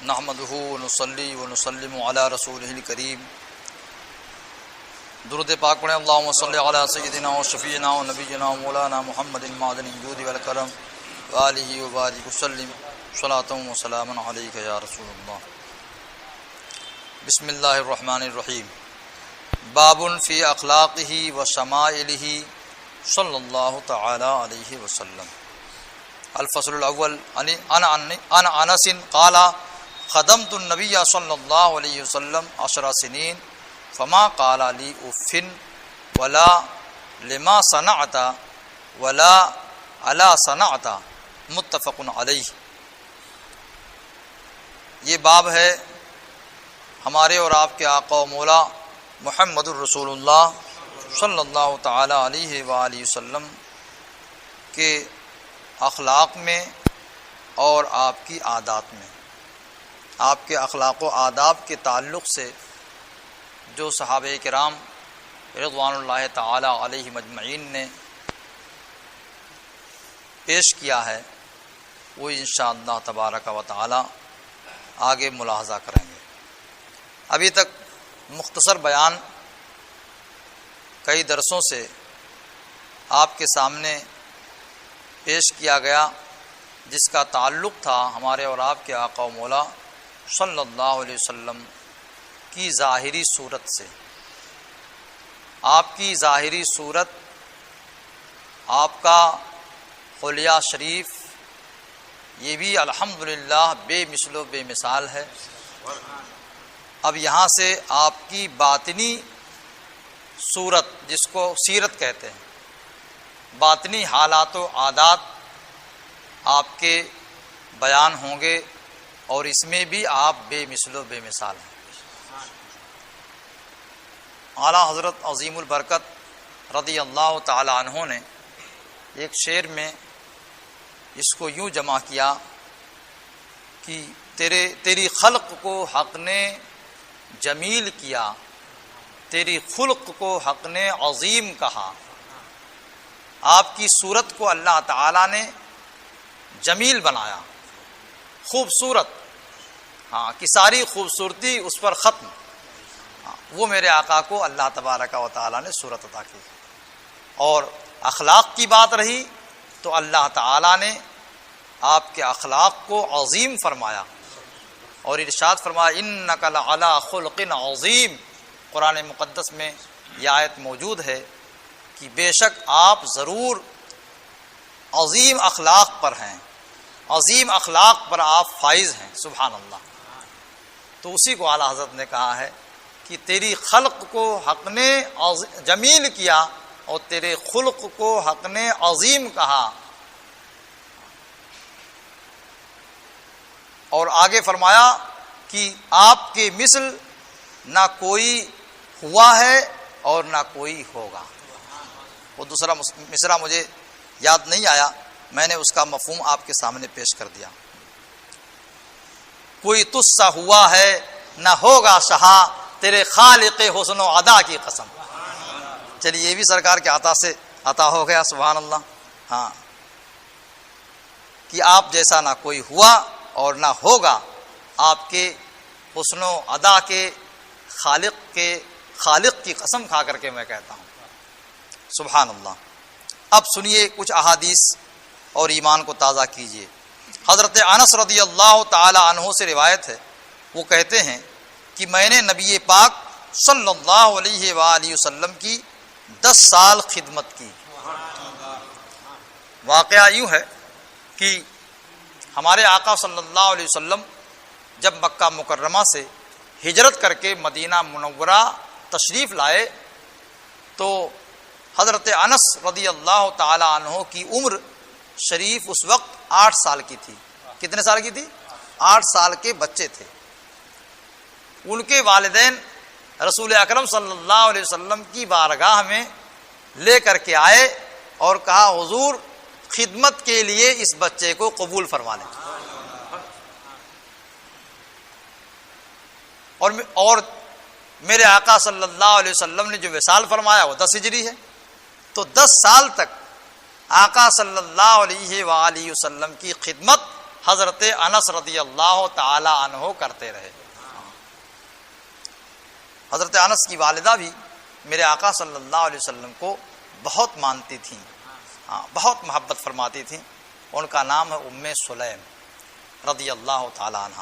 نحمده ونصلي ونسلم على رسوله الكريم. درود پاک پڑھیں. اللهم صل على سيدنا وشفيعنا ونبينا ومولانا محمد معدن الجود والكرم وآله وبارك وسلم صلاة وسلاما عليك يا رسول الله. بسم الله الرحمن الرحيم. باب في اخلاقه وشمائله صلى الله تعالى عليه وسلم. الفصل الاول عن انس قال خدمت النبي صلى الله عليه وسلم 10 سنين فما قال لي اف ولا لما صنعت ولا على صنعت متفق علیہ. یہ باب ہے ہمارے اور آپ کے آقا و مولا محمد الرسول اللہ صلی اللہ تعالی علیہ وآلہ وسلم کے اخلاق میں اور آپ کی عادات میں، آپ کے اخلاق و آداب کے تعلق سے جو صحابہ کرام رضوان اللہ تعالی علیہ مجمعین نے پیش کیا ہے وہ انشاءاللہ تبارک و تعالی آگے ملاحظہ کریں گے. ابھی تک مختصر بیان کئی درسوں سے آپ کے سامنے پیش کیا گیا جس کا تعلق تھا ہمارے اور آپ کے آقا و مولا صلی اللہ علیہ وسلم کی ظاہری صورت سے. آپ کی ظاہری صورت، آپ کا خلیہ شریف، یہ بھی الحمدللہ بے مثل و بے مثال ہے. اب یہاں سے آپ کی باطنی صورت، جس کو سیرت کہتے ہیں، باطنی حالات و عادات آپ کے بیان ہوں گے اور اس میں بھی آپ بے مثل و بے مثال ہیں. اعلیٰ حضرت عظیم البرکت رضی اللہ تعالی عنہ نے ایک شعر میں اس کو یوں جمع کیا کہ تیری خلق کو حق نے جمیل کیا، تیری خلق کو حق نے عظیم کہا. آپ کی صورت کو اللہ تعالی نے جمیل بنایا، خوبصورت، ہاں کہ ساری خوبصورتی اس پر ختم. وہ میرے آقا کو اللہ تبارک و تعالی نے صورت عطا کی. اور اخلاق کی بات رہی تو اللہ تعالی نے آپ کے اخلاق کو عظیم فرمایا اور ارشاد فرمایا انک لعلی خلق عظیم. قرآن مقدس میں یہ آیت موجود ہے کہ بے شک آپ ضرور عظیم اخلاق پر ہیں، عظیم اخلاق پر آپ فائز ہیں. سبحان اللہ. تو اسی کو اعلیٰ حضرت نے کہا ہے کہ تیری خلق کو حق نے جمیل کیا اور تیرے خلق کو حق نے عظیم کہا. اور آگے فرمایا کہ آپ کے مثل نہ کوئی ہوا ہے اور نہ کوئی ہوگا. وہ دوسرا مصرع مجھے یاد نہیں آیا، میں نے اس کا مفہوم آپ کے سامنے پیش کر دیا. کوئی تجھ سا ہوا ہے نہ ہوگا شہا، تیرے خالق حسن و ادا کی قسم. چلیے یہ بھی سرکار کے عطا سے عطا ہو گیا. سبحان اللہ. ہاں کہ آپ جیسا نہ کوئی ہوا اور نہ ہوگا. آپ کے حسن و ادا کے خالق کی قسم کھا کر کے میں کہتا ہوں. سبحان اللہ. اب سنیے کچھ احادیث اور ایمان کو تازہ کیجیے. حضرت انس رضی اللہ تعالی عنہ سے روایت ہے، وہ کہتے ہیں کہ میں نے نبی پاک صلی اللہ علیہ وآلہ وسلم کی 10 سال خدمت کی. واقعہ یوں ہے کہ ہمارے آقا صلی اللہ علیہ وسلم جب مکہ مکرمہ سے ہجرت کر کے مدینہ منورہ تشریف لائے تو حضرت انس رضی اللہ تعالی عنہ کی عمر شریف اس وقت 8 سال کی تھی. کتنے سال کی تھی؟ 8 سال کے بچے تھے. ان کے والدین رسول اکرم صلی اللہ علیہ وسلم کی بارگاہ میں لے کر کے آئے اور کہا حضور خدمت کے لیے اس بچے کو قبول فرما لیں. اور میرے آقا صلی اللہ علیہ وسلم نے جو وصال فرمایا وہ 10 ہجری ہے. تو 10 سال تک آقا صلی اللہ علیہ وآلہ وسلم کی خدمت حضرت انس رضی اللہ تعالی عنہ کرتے رہے۔ حضرت انس کی والدہ بھی میرے آقا صلی اللہ علیہ وسلم کو بہت مانتی تھیں، بہت محبت فرماتی تھیں۔ ان کا نام ہے ام سلیم رضی اللہ تعالی عنہ۔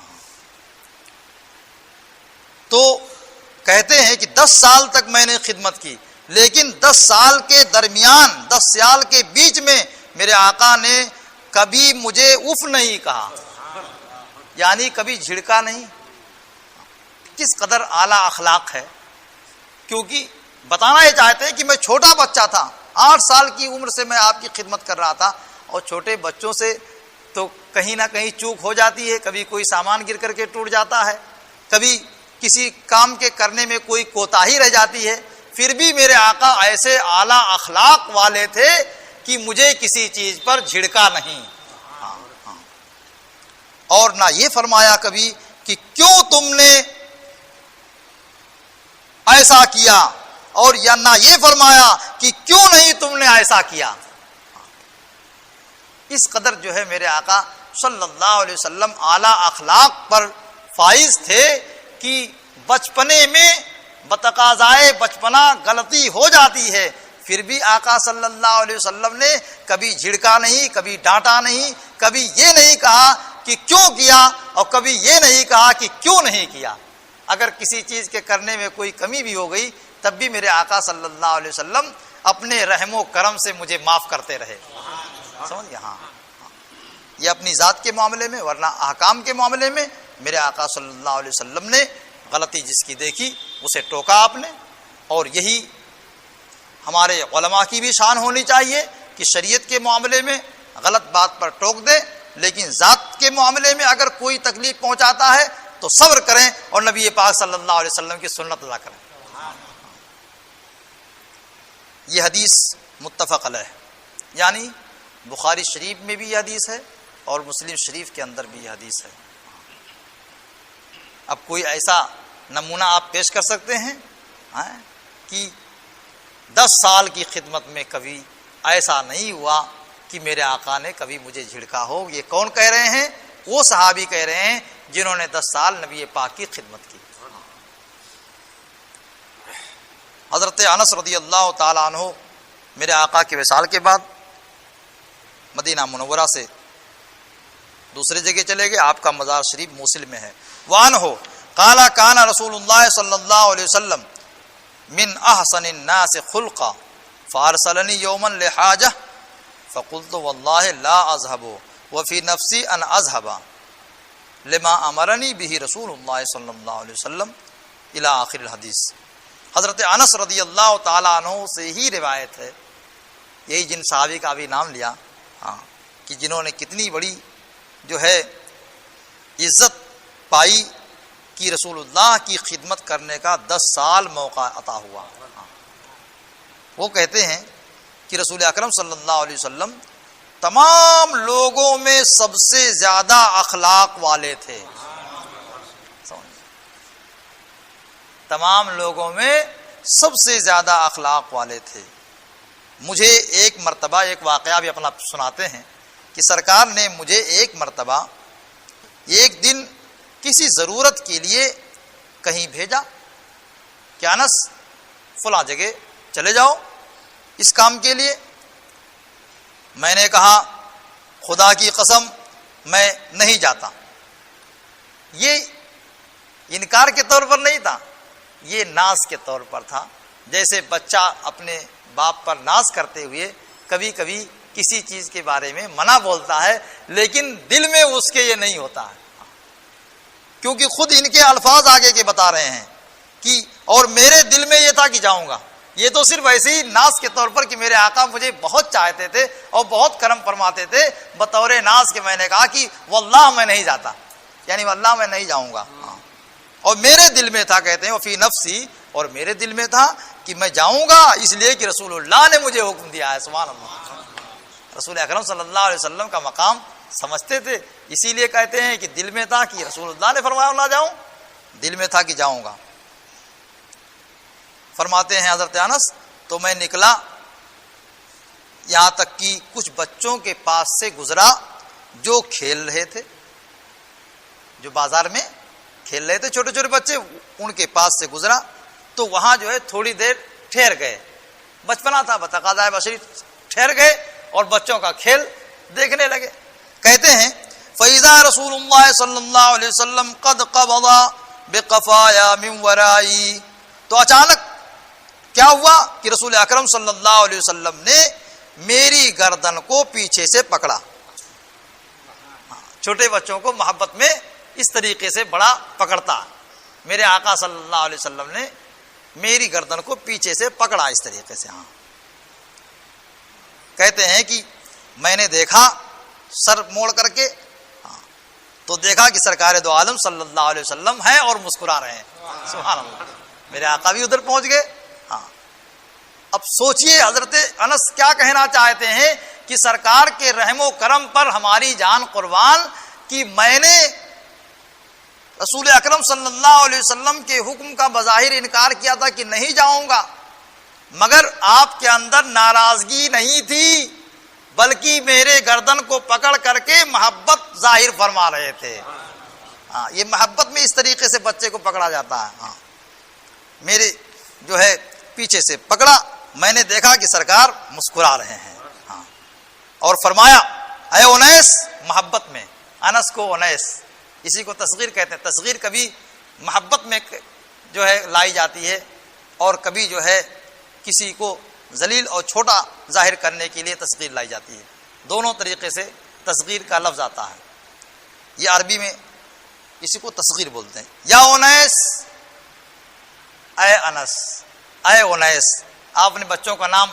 تو کہتے ہیں کہ 10 سال تک میں نے خدمت کی، لیکن 10 سال کے درمیان، 10 سال کے بیچ میں میرے آقا نے کبھی مجھے اف نہیں کہا، یعنی کبھی جھڑکا نہیں۔ کس قدر اعلیٰ اخلاق ہے، کیونکہ بتانا یہ چاہتے ہیں کہ میں چھوٹا بچہ تھا، 8 سال کی عمر سے میں آپ کی خدمت کر رہا تھا، اور چھوٹے بچوں سے تو کہیں نہ کہیں چوک ہو جاتی ہے، کبھی کوئی سامان گر کر کے ٹوٹ جاتا ہے، کبھی کسی کام کے کرنے میں کوئی کوتاہی رہ جاتی ہے، پھر بھی میرے آقا ایسے اعلیٰ اخلاق والے تھے کہ مجھے کسی چیز پر جھڑکا نہیں۔ اور نہ یہ فرمایا کبھی کہ کیوں تم نے ایسا کیا، اور یا نہ یہ فرمایا کہ کیوں نہیں تم نے ایسا کیا۔ اس قدر جو ہے میرے آقا صلی اللہ علیہ وسلم اعلیٰ اخلاق پر فائز تھے کہ بچپنے میں بتقاضائے بچپنا غلطی ہو جاتی ہے، پھر بھی آقا صلی اللہ علیہ وسلم نے کبھی جھڑکا نہیں، کبھی ڈانٹا نہیں، کبھی یہ نہیں کہا کہ کیوں کیا، اور کبھی یہ نہیں کہا کہ کیوں نہیں کیا۔ اگر کسی چیز کے کرنے میں کوئی کمی بھی ہو گئی تب بھی میرے آقا صلی اللہ علیہ وسلم اپنے رحم و کرم سے مجھے معاف کرتے رہے۔ سمجھ گئے؟ ہاں، یہ اپنی ذات کے معاملے میں، ورنہ احکام کے معاملے میں میرے آقا صلی اللہ علیہ وسلم نے غلطی جس کی دیکھی اسے ٹوکا آپ نے۔ اور یہی ہمارے علماء کی بھی شان ہونی چاہیے کہ شریعت کے معاملے میں غلط بات پر ٹوک دیں، لیکن ذات کے معاملے میں اگر کوئی تکلیف پہنچاتا ہے تو صبر کریں اور نبی پاک صلی اللہ علیہ وسلم کی سنت ادا کریں۔ یہ حدیث متفق علیہ، یعنی بخاری شریف میں بھی یہ حدیث ہے اور مسلم شریف کے اندر بھی یہ حدیث ہے۔ اب کوئی ایسا نمونہ آپ پیش کر سکتے ہیں کہ 10 سال کی خدمت میں کبھی ایسا نہیں ہوا کہ میرے آقا نے کبھی مجھے جھڑکا ہو؟ یہ کون کہہ رہے ہیں؟ وہ صحابی کہہ رہے ہیں جنہوں نے 10 سال نبی پاک کی خدمت کی۔ حضرت انس رضی اللہ تعالی عنہ میرے آقا کے وصال کے بعد مدینہ منورہ سے دوسری جگہ چلے گئے، آپ کا مزار شریف موصل میں ہے۔ وعنہ قال کان رسول اللہ صلی اللہ علیہ وسلم من احسن الناس خلقا فارسلنی یوما لحاجہ فقلت واللہ لا اذهب وفی نفسی ان اذهب لما امرنی به رسول اللہ صلی اللہ علیہ وسلم الی آخر الحدیث۔ حضرت انس رضی اللہ تعالی عنہ سے ہی روایت ہے، یہی جن صحابی کا بھی نام لیا کہ جنہوں نے کتنی بڑی جو ہے عزت پائی کہ رسول اللہ کی خدمت کرنے کا 10 سال موقع عطا ہوا۔ وہ کہتے ہیں کہ رسول اکرم صلی اللہ علیہ وسلم تمام لوگوں میں سب سے زیادہ اخلاق والے تھے، تمام لوگوں میں سب سے زیادہ اخلاق والے تھے۔ مجھے ایک مرتبہ ایک واقعہ بھی اپنا سناتے ہیں کہ سرکار نے مجھے ایک مرتبہ ایک دن کسی ضرورت کے لیے کہیں بھیجا کہ انس فلاں جگہ چلے جاؤ اس کام کے لیے۔ میں نے کہا خدا کی قسم میں نہیں جاتا۔ یہ انکار کے طور پر نہیں تھا، یہ ناز کے طور پر تھا، جیسے بچہ اپنے باپ پر ناز کرتے ہوئے کبھی کبھی کسی چیز کے بارے میں منع بولتا ہے لیکن دل میں اس کے یہ نہیں ہوتا ہے، کیونکہ خود ان کے الفاظ آگے کے بتا رہے ہیں کہ اور میرے دل میں یہ تھا کہ جاؤں گا۔ یہ تو صرف ایسے ہی ناز کے طور پر کہ میرے آقا مجھے بہت چاہتے تھے اور بہت کرم فرماتے تھے، بطور ناز کے میں نے کہا کہ واللہ میں نہیں جاتا، یعنی واللہ میں نہیں جاؤں گا۔ اور میرے دل میں تھا، کہتے ہیں فی نفسی، اور میرے دل میں تھا کہ میں جاؤں گا اس لیے کہ رسول اللہ نے مجھے حکم دیا ہے۔ سبحان اللہ، رسول اکرم صلی اللہ علیہ وسلم کا مقام سمجھتے تھے، اسی لیے کہتے ہیں کہ دل میں تھا کہ رسول اللہ نے فرمایا نہ جاؤں، دل میں تھا کہ جاؤں گا۔ فرماتے ہیں حضرت انس تو میں نکلا، یہاں تک کہ کچھ بچوں کے پاس سے گزرا جو کھیل رہے تھے، جو بازار میں کھیل رہے تھے چھوٹے چھوٹے بچے، ان کے پاس سے گزرا تو وہاں جو ہے تھوڑی دیر ٹھہر گئے، بچپنا تھا بتقاضۂ بشری، ٹھہر گئے اور بچوں کا کھیل دیکھنے لگے۔ کہتے ہیں فَإِذَا رسول اللہ صلی اللہ علیہ وسلم قد قبض بقفایا من ورائی، تو اچانک کیا ہوا کہ رسول اکرم صلی اللہ علیہ وسلم نے میری گردن کو پیچھے سے پکڑا۔ چھوٹے بچوں کو محبت میں اس طریقے سے بڑا پکڑتا، میرے آقا صلی اللہ علیہ وسلم نے میری گردن کو پیچھے سے پکڑا اس طریقے سے۔ ہاں، کہتے ہیں کہ میں نے دیکھا سر موڑ کر کے، تو دیکھا کہ سرکار دو عالم صلی اللہ علیہ وسلم ہیں اور مسکرا رہے ہیں۔ سبحان اللہ، میرے آقا بھی ادھر پہنچ گئے۔ ہاں، اب سوچئے حضرت انس کیا کہنا چاہتے ہیں کہ سرکار کے رحم و کرم پر ہماری جان قربان، کہ میں نے رسول اکرم صلی اللہ علیہ وسلم کے حکم کا بظاہر انکار کیا تھا کہ نہیں جاؤں گا، مگر آپ کے اندر ناراضگی نہیں تھی، بلکہ میرے گردن کو پکڑ کر کے محبت ظاہر فرما رہے تھے۔ ہاں، یہ محبت میں اس طریقے سے بچے کو پکڑا جاتا ہے۔ ہاں، میرے جو ہے پیچھے سے پکڑا، میں نے دیکھا کہ سرکار مسکرا رہے ہیں۔ ہاں، اور فرمایا اے انیس، محبت میں انس کو انیس، اسی کو تصغیر کہتے ہیں۔ تصغیر کبھی محبت میں جو ہے لائی جاتی ہے، اور کبھی جو ہے کسی کو ذلیل اور چھوٹا ظاہر کرنے کے لیے تصغیر لائی جاتی ہے۔ دونوں طریقے سے تصغیر کا لفظ آتا ہے۔ یہ عربی میں اسی کو تصغیر بولتے ہیں۔ یا انیس، اے انس، اے انیس، آپ اپنے بچوں کا نام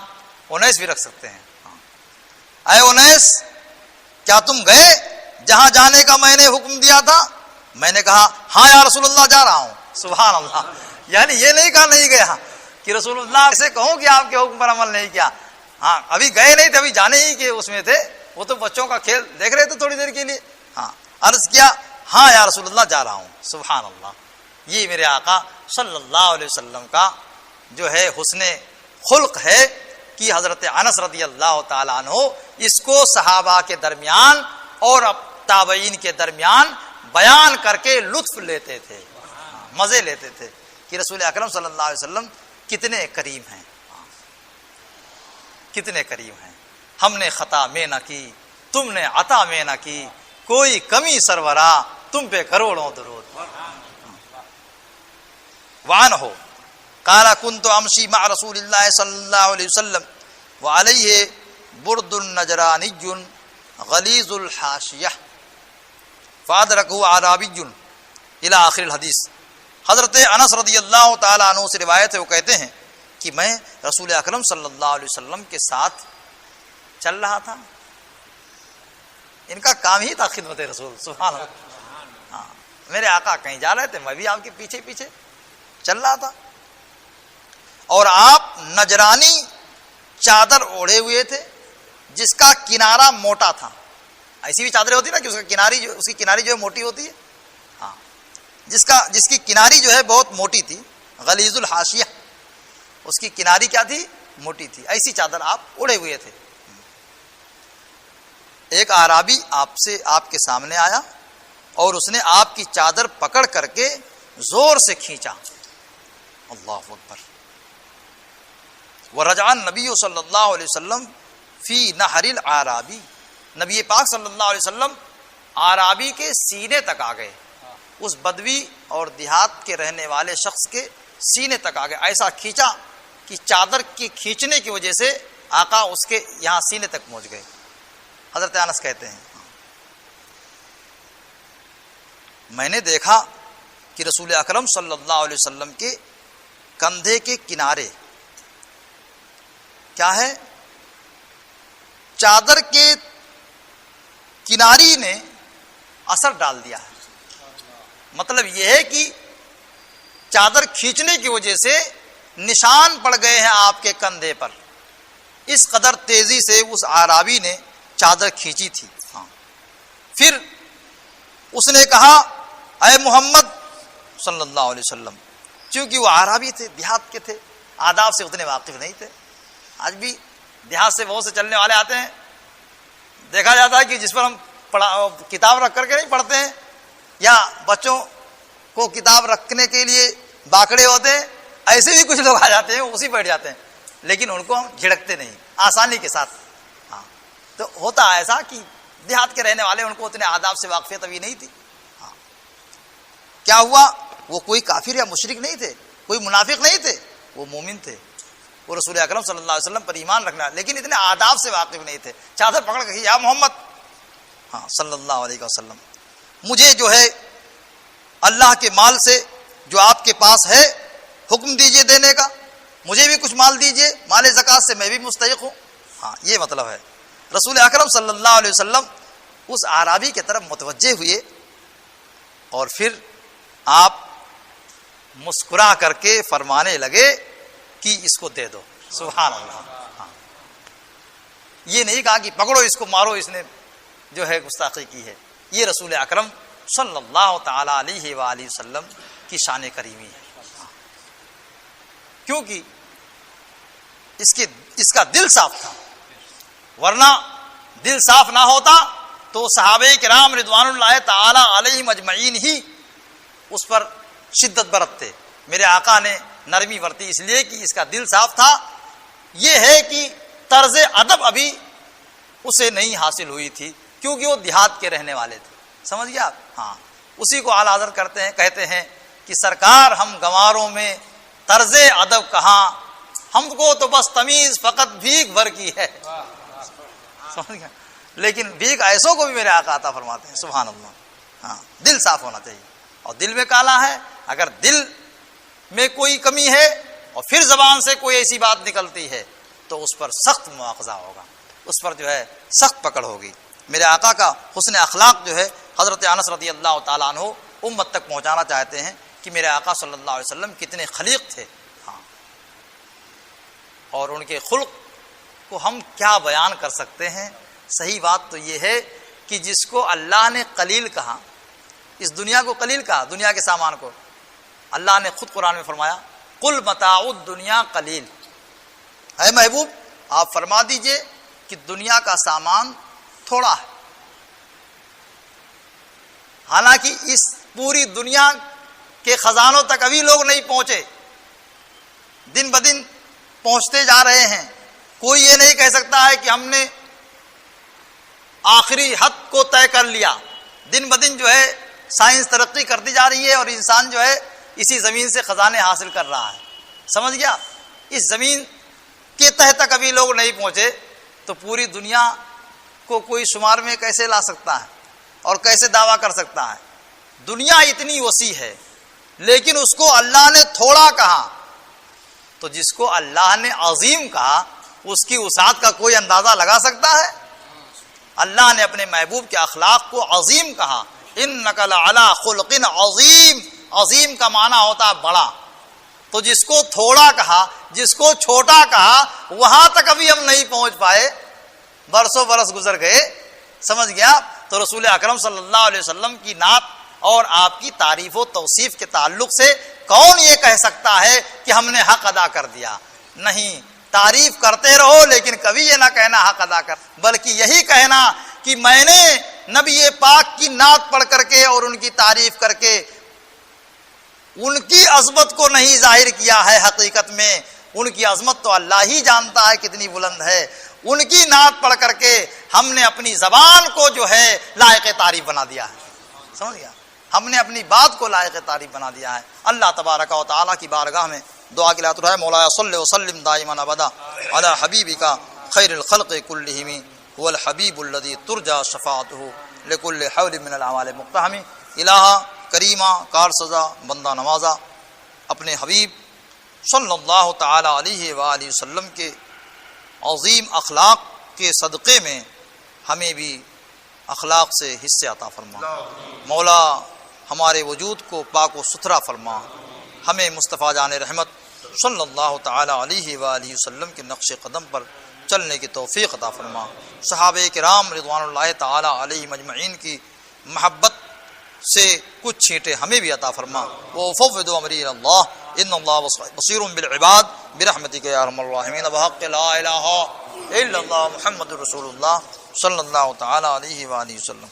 انیس بھی رکھ سکتے ہیں۔ اے انیس، کیا تم گئے جہاں جانے کا میں نے حکم دیا تھا؟ میں نے کہا ہاں یا رسول اللہ جا رہا ہوں۔ سبحان اللہ، یعنی یہ نہیں کہا نہیں گیا کہ رسول اللہ سے کہوں کہ آپ کے حکم پر عمل نہیں کیا۔ ہاں، ابھی گئے نہیں تھے، ابھی جانے ہی کے اس میں تھے، وہ تو بچوں کا کھیل دیکھ رہے تھے تھوڑی دیر کے لیے۔ ہاں، عرض کیا ہاں یا رسول اللہ جا رہا ہوں۔ سبحان اللہ، یہ میرے آقا صلی اللہ علیہ وسلم کا جو ہے حسن خلق ہے کہ حضرت انس رضی اللہ تعالیٰ عنہ اس کو صحابہ کے درمیان اور تابعین کے درمیان بیان کر کے لطف لیتے تھے، مزے لیتے تھے کہ رسول اکرم صلی اللہ علیہ وسلم کتنے کریم ہیں، کتنے کریم ہیں۔ ہم نے خطا میں نہ کی، تم نے عطا میں نہ کی، کوئی کمی سرورا، تم پہ کروڑوں درود۔ وعن ہو قال كنت امشي مع رسول الله صلی اللہ علیہ وسلم وعليه برد نجرانی غلیظ الحاشیہ فادرکه اعرابی الى آخر الحدیث۔ حضرت انس رضی اللہ تعالیٰ عنہ سے روایت ہے، وہ کہتے ہیں کہ میں رسول اکرم صلی اللہ علیہ وسلم کے ساتھ چل رہا تھا، ان کا کام ہی تھا خدمت رسول۔ سبحان اللہ، ہاں، میرے آقا کہیں جا رہے تھے، میں بھی آپ کے پیچھے پیچھے چل رہا تھا، اور آپ نجرانی چادر اوڑھے ہوئے تھے جس کا کنارہ موٹا تھا۔ ایسی بھی چادریں ہوتی نا کہ اس کی کناری جو ہے موٹی ہوتی ہے، ہاں، جس کی کناری جو ہے بہت موٹی تھی، غلیظ الحاشیہ، اس کی کناری کیا تھی؟ موٹی تھی۔ ایسی چادر آپ اوڑھے ہوئے تھے۔ ایک اعرابی آپ کے سامنے آیا اور اس نے آپ کی چادر پکڑ کر کے زور سے کھینچا۔ اللہ اکبر۔ ورجع النبی صلی اللہ علیہ وسلم فی نحر الاعرابی، نبی پاک صلی اللہ علیہ وسلم اعرابی کے سینے تک آ گئے، اس بدوی اور دیہات کے رہنے والے شخص کے سینے تک آ گئے، ایسا کھینچا کہ چادر کی کھینچنے کی وجہ سے آقا اس کے یہاں سینے تک پہنچ گئے۔ حضرت انس کہتے ہیں میں نے دیکھا کہ رسول اکرم صلی اللہ علیہ وسلم کے کندھے کے کنارے کیا ہے؟ چادر کے کناری نے اثر ڈال دیا ہے۔ مطلب یہ ہے کہ چادر کھینچنے کی وجہ سے نشان پڑ گئے ہیں آپ کے کندھے پر، اس قدر تیزی سے اس اعرابی نے چادر کھینچی تھی۔ ہاں، پھر اس نے کہا اے محمد صلی اللہ علیہ وسلم، چونکہ وہ اعرابی تھے، دیہات کے تھے، آداب سے اتنے واقف نہیں تھے۔ آج بھی دیہات سے بہت سے چلنے والے آتے ہیں، دیکھا جاتا ہے کہ جس پر ہم کتاب رکھ کر کے نہیں پڑھتے ہیں، یا بچوں کو کتاب رکھنے کے لیے باکڑے ہوتے ہیں، ایسے بھی کچھ لوگ آ جاتے ہیں اسی بیٹھ جاتے ہیں، لیکن ان کو ہم جھڑکتے نہیں، آسانی کے ساتھ. ہاں تو ہوتا ایسا کہ دیہات کے رہنے والے ان کو اتنے آداب سے واقفیت ابھی نہیں تھی. ہاں کیا ہوا، وہ کوئی کافر یا مشرک نہیں تھے، کوئی منافق نہیں تھے، وہ مومن تھے، وہ رسول اکرم صلی اللہ علیہ وسلم پر ایمان رکھنا، لیکن اتنے آداب سے واقف نہیں تھے. چادر پکڑ کے یا محمد ہاں صلی اللہ علیہ وسلم، مجھے جو ہے اللہ کے مال سے جو آپ کے پاس ہے حکم دیجئے دینے کا، مجھے بھی کچھ مال دیجئے، مال زکوٰۃ سے میں بھی مستحق ہوں. ہاں یہ مطلب ہے. رسول اکرم صلی اللہ علیہ وسلم اس اعرابی کی طرف متوجہ ہوئے اور پھر آپ مسکرا کر کے فرمانے لگے کہ اس کو دے دو. سبحان اللہ. ہاں یہ نہیں کہا کہ پکڑو اس کو مارو، اس نے جو ہے گستاخی کی ہے. یہ رسول اکرم صلی اللہ تعالی علیہ وآلہ وسلم کی شان کریمی ہے، کیونکہ اس کا دل صاف تھا، ورنہ دل صاف نہ ہوتا تو صحابہ کرام رضوان اللہ تعالی علیہم اجمعین ہی اس پر شدت برتتے. میرے آقا نے نرمی برتی اس لیے کہ اس کا دل صاف تھا. یہ ہے کہ طرز ادب ابھی اسے نہیں حاصل ہوئی تھی کیونکہ وہ دیہات کے رہنے والے تھے. سمجھ گیا آپ؟ ہاں اسی کو اعلیٰ حضرت کہتے ہیں کہ سرکار ہم گنواروں میں طرز ادب کہاں، ہم کو تو بس تمیز فقط بھیک بھر کی ہے. سمجھ گیا؟ لیکن بھیک ایسوں کو بھی میرے آقا عطا فرماتے ہیں. سبحان اللہ. ہاں دل صاف ہونا چاہیے، اور دل میں کالا ہے. اگر دل میں کوئی کمی ہے اور پھر زبان سے کوئی ایسی بات نکلتی ہے تو اس پر سخت مواخذہ ہوگا، اس پر جو ہے سخت پکڑ ہوگی. میرے آقا کا حسن اخلاق جو ہے حضرت انس رضی اللہ تعالیٰ عنہ امت تک پہنچانا چاہتے ہیں کہ میرے آقا صلی اللہ علیہ وسلم کتنے خلیق تھے. ہاں اور ان کے خلق کو ہم کیا بیان کر سکتے ہیں. صحیح بات تو یہ ہے کہ جس کو اللہ نے قلیل کہا، اس دنیا کو قلیل کہا، دنیا کے سامان کو، اللہ نے خود قرآن میں فرمایا قل متاع الدنیا قلیل. اے محبوب آپ فرما دیجئے کہ دنیا کا سامان تھوڑا ہے. حالانکہ اس پوری دنیا کے خزانوں تک ابھی لوگ نہیں پہنچے، دن بدن پہنچتے جا رہے ہیں. کوئی یہ نہیں کہہ سکتا ہے کہ ہم نے آخری حد کو طے کر لیا. دن بدن جو ہے سائنس ترقی کرتی جا رہی ہے اور انسان جو ہے اسی زمین سے خزانے حاصل کر رہا ہے. سمجھ گیا؟ اس زمین کے تہ تک ابھی لوگ نہیں پہنچے تو پوری دنیا کو کوئی شمار میں کیسے لا سکتا ہے اور کیسے دعویٰ کر سکتا ہے؟ دنیا اتنی وسیع ہے لیکن اس کو اللہ نے تھوڑا کہا، تو جس کو اللہ نے عظیم کہا اس کی وسعت کا کوئی اندازہ لگا سکتا ہے؟ اللہ نے اپنے محبوب کے اخلاق کو عظیم کہا. انک لعلی خلق عظیم. عظیم کا معنی ہوتا ہے بڑا. تو جس کو تھوڑا کہا، جس کو چھوٹا کہا، وہاں تک ابھی ہم نہیں پہنچ پائے، برسوں برس گزر گئے. سمجھ گیا؟ تو رسول اکرم صلی اللہ علیہ وسلم کی نعت اور آپ کی تعریف و توصیف کے تعلق سے کون یہ کہہ سکتا ہے کہ ہم نے حق ادا کر دیا؟ نہیں. تعریف کرتے رہو لیکن کبھی یہ نہ کہنا حق ادا کر، بلکہ یہی کہنا کہ میں نے نبی پاک کی نعت پڑھ کر کے اور ان کی تعریف کر کے ان کی عظمت کو نہیں ظاہر کیا ہے. حقیقت میں ان کی عظمت تو اللہ ہی جانتا ہے کتنی بلند ہے. ان کی نعت پڑھ کر کے ہم نے اپنی زبان کو جو ہے لائق تعریف بنا دیا ہے. سمجھ گیا؟ ہم نے اپنی بات کو لائق تعریف بنا دیا ہے. اللہ تبارک و تعالیٰ کی بارگاہ میں دعا کی لات ہے مولا صلی وسلم دائما ابدا علی حبیبک خیر الخلق کلہم هو الحبیب الذی ترجى شفاعته لكل حول من الاعمال مقتحم. الہ کریمہ کارسزا بندہ نوازا اپنے حبیب صلی اللہ تعالی علیہ وآلہ وسلم کے عظیم اخلاق کے صدقے میں ہمیں بھی اخلاق سے حصے عطا فرما. مولا ہمارے وجود کو پاک و ستھرا فرما. ہمیں مصطفیٰ جان رحمت صلی اللہ تعالی علیہ وآلہ وسلم کے نقش قدم پر چلنے کی توفیق عطا فرما. صحابہ کرام رضوان اللہ تعالی علیہم اجمعین کی محبت سے کچھ چھینٹے ہمیں بھی عطا فرما. وافوض امری اللہ ان اللہ بصیر بالعباد برحمتک یا ارحم الراحمین بحق لا الہ الا اللہ محمد رسول اللہ صلی اللہ تعالی علیہ وآلہ وسلم.